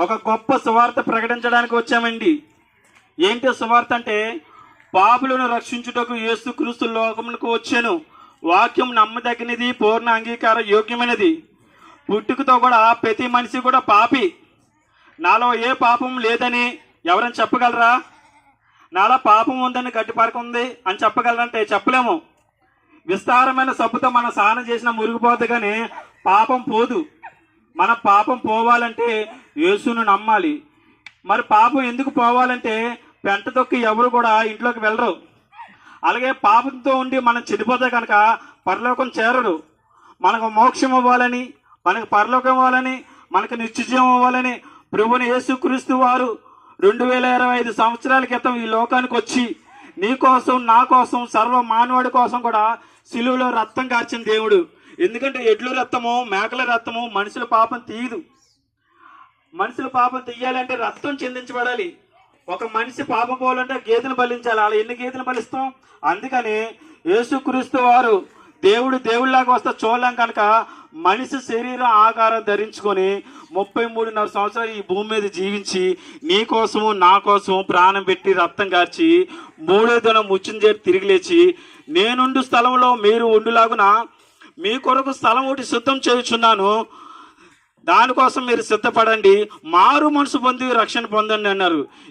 ఒక గొప్ప సువార్త ప్రకటించడానికి వచ్చామండి. ఏంటి సువార్త అంటే, పాపులను రక్షించుటకు యేసుక్రీస్తు లోకమునకు వచ్చాను. వాక్యం నమ్మదగినది, పూర్ణ అంగీకార యోగ్యమైనది. పుట్టుకతో కూడా ప్రతి మనిషి కూడా పాపి. నాలో ఏ పాపం లేదని ఎవరైనా చెప్పగలరా? నాలో పాపం ఉందని గట్టిపరక ఉంది అని చెప్పగలరంటే చెప్పలేము. విస్తారమైన సబ్బుతో మనం స్నానం చేసిన మురిగిపోదు, కానీ పాపం పోదు. మన పాపం పోవాలంటే యేసును నమ్మాలి. మరి పాపం ఎందుకు పోవాలంటే, పెంట తొక్కి ఎవరు కూడా ఇంట్లోకి వెళ్ళరు. అలాగే పాపంతో ఉండి మనం చెడిపోతే కనుక పరలోకం చేరరు. మనకు మోక్షం ఇవ్వాలని, మనకు పరలోకం ఇవ్వాలని, మనకు నిత్యజీవం ఇవ్వాలని ప్రభువుని యేసుక్రీస్తు వారు 2025 సంవత్సరాల క్రితం ఈ లోకానికి వచ్చి నీ కోసం, నా కోసం, సర్వ మానవాడి కోసం కూడా సిలువలో రక్తం కార్చిన దేవుడు. ఎందుకంటే ఎడ్ల రక్తము, మేకల రక్తము మనుషుల పాపం తీయదు. మనుషుల పాపం తీయాలంటే రక్తం చెందించబడాలి. ఒక మనిషి పాపం పోవాలంటే గేదెను బలించాలి. అలా ఎన్ని గేదెను బలిస్తాం? అందుకని యేసుక్రీస్తు వారు దేవుడిలాగా వస్తే చూడలేం కనుక మనిషి శరీరం ఆకారం ధరించుకొని 33.5 సంవత్సరాలు ఈ భూమి మీద జీవించి నీ కోసము, నా కోసము ప్రాణం పెట్టి రక్తం కార్చి 3వ దినం ముచ్చించేటి తిరిగి లేచి, నేనుండు స్థలంలో మీరు ఉండులాగున మీ కొరకు స్థలం ఒకటి సిద్ధం చేయుచున్నాను, దానికోసం మీరు సిద్ధపడండి, మారు మనసు పొంది రక్షణ పొందండి అన్నారు.